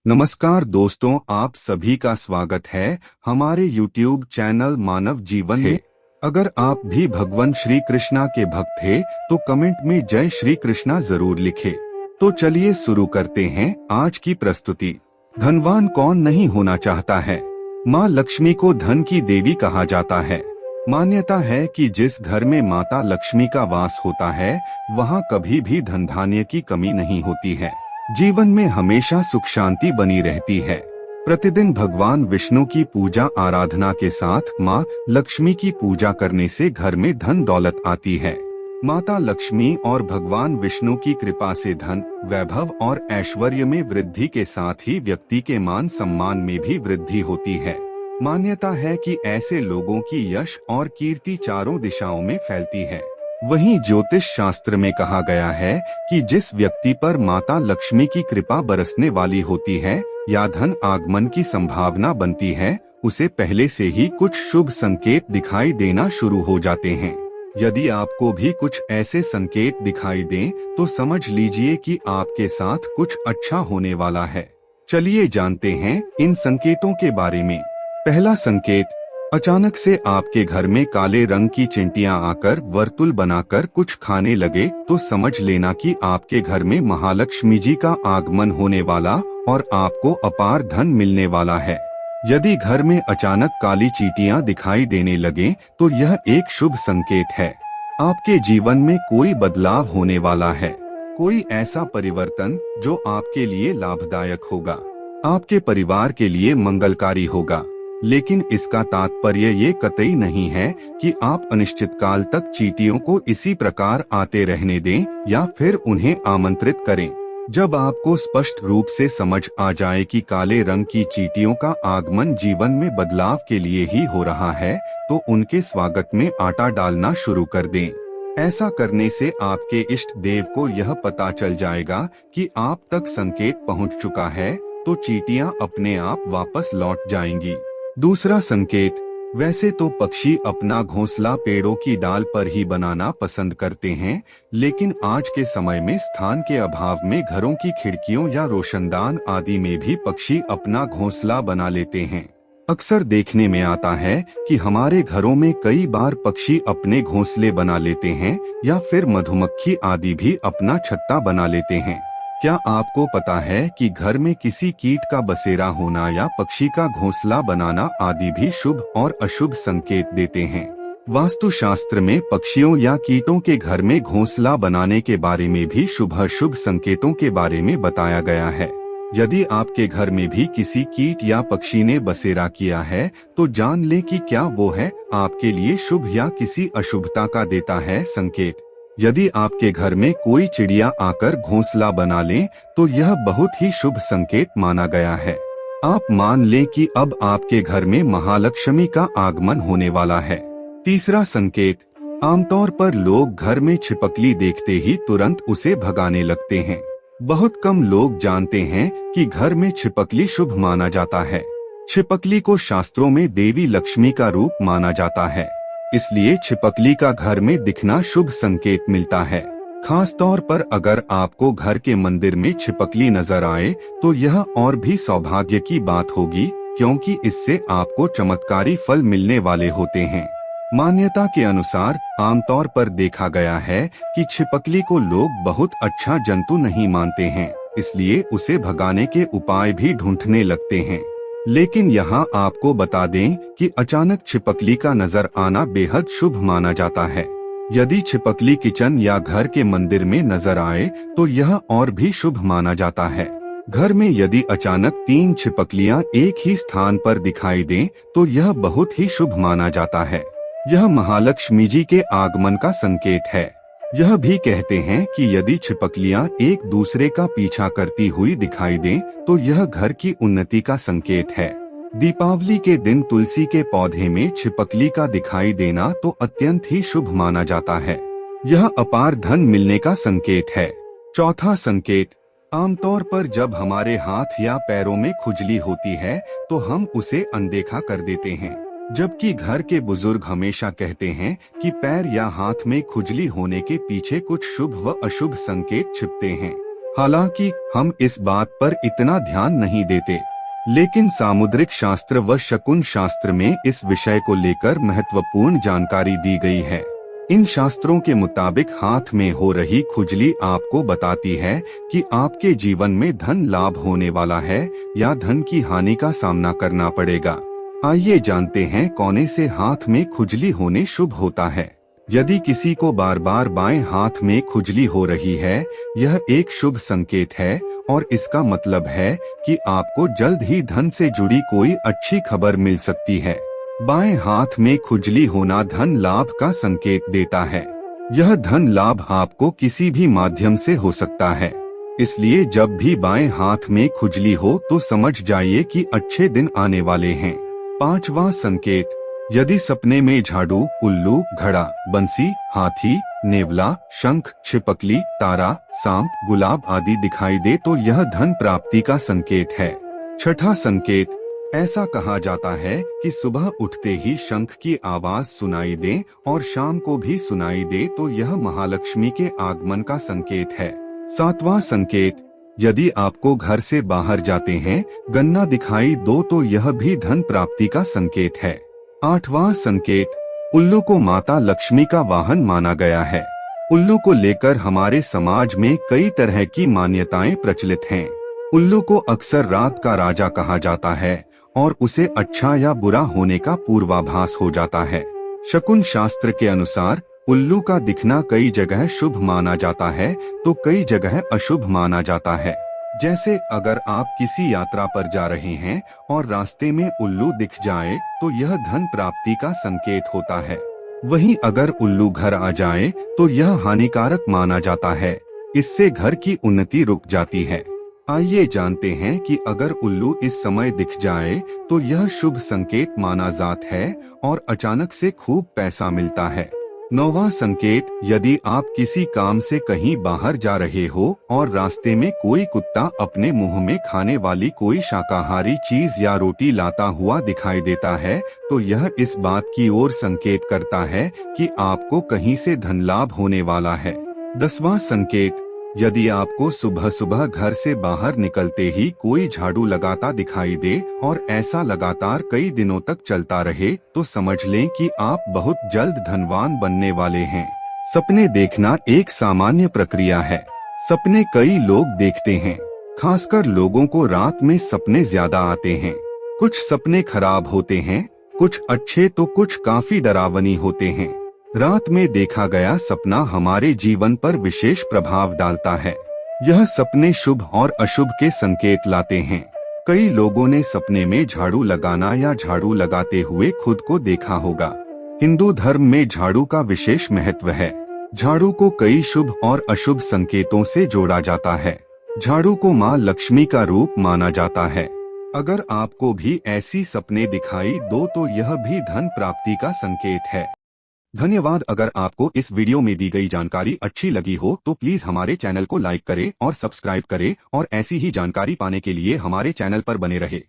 नमस्कार दोस्तों, आप सभी का स्वागत है हमारे YouTube चैनल मानव जीवन में। अगर आप भी भगवान श्री कृष्णा के भक्त थे तो कमेंट में जय श्री कृष्णा जरूर लिखें। तो चलिए शुरू करते हैं आज की प्रस्तुति। धनवान कौन नहीं होना चाहता है। माँ लक्ष्मी को धन की देवी कहा जाता है। मान्यता है कि जिस घर में माता लक्ष्मी का वास होता है वहाँ कभी भी धन धान्य की कमी नहीं होती है। जीवन में हमेशा सुख शांति बनी रहती है। प्रतिदिन भगवान विष्णु की पूजा आराधना के साथ माँ लक्ष्मी की पूजा करने से घर में धन दौलत आती है। माता लक्ष्मी और भगवान विष्णु की कृपा से धन, वैभव और ऐश्वर्य में वृद्धि के साथ ही व्यक्ति के मान सम्मान में भी वृद्धि होती है। मान्यता है कि ऐसे लोगों की यश और कीर्ति चारों दिशाओं में फैलती है। वहीं ज्योतिष शास्त्र में कहा गया है कि जिस व्यक्ति पर माता लक्ष्मी की कृपा बरसने वाली होती है या धन आगमन की संभावना बनती है, उसे पहले से ही कुछ शुभ संकेत दिखाई देना शुरू हो जाते हैं। यदि आपको भी कुछ ऐसे संकेत दिखाई दें तो समझ लीजिए कि आपके साथ कुछ अच्छा होने वाला है। चलिए जानते हैं इन संकेतों के बारे में। पहला संकेत, अचानक से आपके घर में काले रंग की चिंटियां आकर वर्तुल बनाकर कुछ खाने लगे तो समझ लेना कि आपके घर में महालक्ष्मी जी का आगमन होने वाला और आपको अपार धन मिलने वाला है। यदि घर में अचानक काली चींटियां दिखाई देने लगे तो यह एक शुभ संकेत है। आपके जीवन में कोई बदलाव होने वाला है। कोई ऐसा परिवर्तन जो आपके लिए लाभदायक होगा, आपके परिवार के लिए मंगलकारी होगा। लेकिन इसका तात्पर्य ये कतई नहीं है कि आप अनिश्चित काल तक चींटियों को इसी प्रकार आते रहने दें या फिर उन्हें आमंत्रित करें। जब आपको स्पष्ट रूप से समझ आ जाए कि काले रंग की चींटियों का आगमन जीवन में बदलाव के लिए ही हो रहा है, तो उनके स्वागत में आटा डालना शुरू कर दें। ऐसा करने से आपके इष्ट देव को यह पता चल जाएगा कि आप तक संकेत पहुंच चुका है, तो चींटियां अपने आप वापस लौट जाएंगी। दूसरा संकेत, वैसे तो पक्षी अपना घोंसला पेड़ों की डाल पर ही बनाना पसंद करते हैं, लेकिन आज के समय में स्थान के अभाव में घरों की खिड़कियों या रोशनदान आदि में भी पक्षी अपना घोंसला बना लेते हैं। अक्सर देखने में आता है कि हमारे घरों में कई बार पक्षी अपने घोंसले बना लेते हैं या फिर मधुमक्खी आदि भी अपना छत्ता बना लेते हैं। क्या आपको पता है कि घर में किसी कीट का बसेरा होना या पक्षी का घोंसला बनाना आदि भी शुभ और अशुभ संकेत देते हैं। वास्तुशास्त्र में पक्षियों या कीटों के घर में घोंसला बनाने के बारे में भी शुभ अशुभ संकेतों के बारे में बताया गया है। यदि आपके घर में भी किसी कीट या पक्षी ने बसेरा किया है तो जान लें कि क्या वो है आपके लिए शुभ या किसी अशुभता का देता है संकेत। यदि आपके घर में कोई चिड़िया आकर घोंसला बना ले तो यह बहुत ही शुभ संकेत माना गया है। आप मान लें कि अब आपके घर में महालक्ष्मी का आगमन होने वाला है। तीसरा संकेत, आमतौर पर लोग घर में छिपकली देखते ही तुरंत उसे भगाने लगते हैं। बहुत कम लोग जानते हैं कि घर में छिपकली शुभ माना जाता है। छिपकली को शास्त्रों में देवी लक्ष्मी का रूप माना जाता है, इसलिए छिपकली का घर में दिखना शुभ संकेत मिलता है। खास तौर पर अगर आपको घर के मंदिर में छिपकली नजर आए तो यह और भी सौभाग्य की बात होगी, क्योंकि इससे आपको चमत्कारी फल मिलने वाले होते हैं। मान्यता के अनुसार आमतौर पर देखा गया है कि छिपकली को लोग बहुत अच्छा जंतु नहीं मानते हैं, इसलिए उसे भगाने के उपाय भी ढूंढने लगते हैं। लेकिन यहाँ आपको बता दें कि अचानक छिपकली का नजर आना बेहद शुभ माना जाता है। यदि छिपकली किचन या घर के मंदिर में नजर आए तो यह और भी शुभ माना जाता है। घर में यदि अचानक 3 छिपकलियां एक ही स्थान पर दिखाई दें तो यह बहुत ही शुभ माना जाता है। यह महालक्ष्मी जी के आगमन का संकेत है। यह भी कहते हैं कि यदि छिपकलियां एक दूसरे का पीछा करती हुई दिखाई दें तो यह घर की उन्नति का संकेत है। दीपावली के दिन तुलसी के पौधे में छिपकली का दिखाई देना तो अत्यंत ही शुभ माना जाता है। यह अपार धन मिलने का संकेत है। चौथा संकेत, आमतौर पर जब हमारे हाथ या पैरों में खुजली होती है तो हम उसे अनदेखा कर देते हैं, जबकि घर के बुजुर्ग हमेशा कहते हैं कि पैर या हाथ में खुजली होने के पीछे कुछ शुभ व अशुभ संकेत छिपते हैं। हालांकि हम इस बात पर इतना ध्यान नहीं देते, लेकिन सामुद्रिक शास्त्र व शकुन शास्त्र में इस विषय को लेकर महत्वपूर्ण जानकारी दी गई है। इन शास्त्रों के मुताबिक हाथ में हो रही खुजली आपको बताती है कि आपके जीवन में धन लाभ होने वाला है या धन की हानि का सामना करना पड़ेगा। आइए जानते हैं कौन से हाथ में खुजली होने शुभ होता है। यदि किसी को बार बार बाएं हाथ में खुजली हो रही है, यह एक शुभ संकेत है और इसका मतलब है कि आपको जल्द ही धन से जुड़ी कोई अच्छी खबर मिल सकती है। बाएं हाथ में खुजली होना धन लाभ का संकेत देता है। यह धन लाभ आपको किसी भी माध्यम से हो सकता है, इसलिए जब भी बाएं हाथ में खुजली हो तो समझ जाइए कि अच्छे दिन आने वाले हैं। पांचवा संकेत, यदि सपने में झाड़ू, उल्लू, घड़ा, बंसी, हाथी, नेवला, शंख, छिपकली, तारा, सांप, गुलाब आदि दिखाई दे तो यह धन प्राप्ति का संकेत है। छठा संकेत, ऐसा कहा जाता है कि सुबह उठते ही शंख की आवाज सुनाई दे और शाम को भी सुनाई दे तो यह महालक्ष्मी के आगमन का संकेत है। सातवां संकेत, यदि आपको घर से बाहर जाते हैं गन्ना दिखाई दो तो यह भी धन प्राप्ति का संकेत है। आठवां संकेत, उल्लू को माता लक्ष्मी का वाहन माना गया है। उल्लू को लेकर हमारे समाज में कई तरह की मान्यताएं प्रचलित हैं। उल्लू को अक्सर रात का राजा कहा जाता है और उसे अच्छा या बुरा होने का पूर्वाभास हो जाता है। शकुन शास्त्र के अनुसार उल्लू का दिखना कई जगह शुभ माना जाता है तो कई जगह अशुभ माना जाता है। जैसे अगर आप किसी यात्रा पर जा रहे हैं और रास्ते में उल्लू दिख जाए तो यह धन प्राप्ति का संकेत होता है। वहीं अगर उल्लू घर आ जाए तो यह हानिकारक माना जाता है, इससे घर की उन्नति रुक जाती है। आइए जानते हैं कि अगर उल्लू इस समय दिख जाए तो यह शुभ संकेत माना जाता है और अचानक से खूब पैसा मिलता है। नौवां संकेत, यदि आप किसी काम से कहीं बाहर जा रहे हो और रास्ते में कोई कुत्ता अपने मुंह में खाने वाली कोई शाकाहारी चीज या रोटी लाता हुआ दिखाई देता है तो यह इस बात की ओर संकेत करता है कि आपको कहीं से धन लाभ होने वाला है। 10वां संकेत, यदि आपको सुबह सुबह घर से बाहर निकलते ही कोई झाड़ू लगाता दिखाई दे और ऐसा लगातार कई दिनों तक चलता रहे तो समझ लें कि आप बहुत जल्द धनवान बनने वाले हैं। सपने देखना एक सामान्य प्रक्रिया है। सपने कई लोग देखते हैं, खासकर लोगों को रात में सपने ज्यादा आते हैं। कुछ सपने खराब होते हैं, कुछ अच्छे तो कुछ काफी डरावनी होते हैं। रात में देखा गया सपना हमारे जीवन पर विशेष प्रभाव डालता है। यह सपने शुभ और अशुभ के संकेत लाते हैं। कई लोगों ने सपने में झाड़ू लगाना या झाड़ू लगाते हुए खुद को देखा होगा। हिंदू धर्म में झाड़ू का विशेष महत्व है। झाड़ू को कई शुभ और अशुभ संकेतों से जोड़ा जाता है। झाड़ू को मां लक्ष्मी का रूप माना जाता है। अगर आपको भी ऐसी सपने दिखाई दो तो यह भी धन प्राप्ति का संकेत है। धन्यवाद। अगर आपको इस वीडियो में दी गई जानकारी अच्छी लगी हो तो प्लीज हमारे चैनल को लाइक करें और सब्सक्राइब करें और ऐसी ही जानकारी पाने के लिए हमारे चैनल पर बने रहे।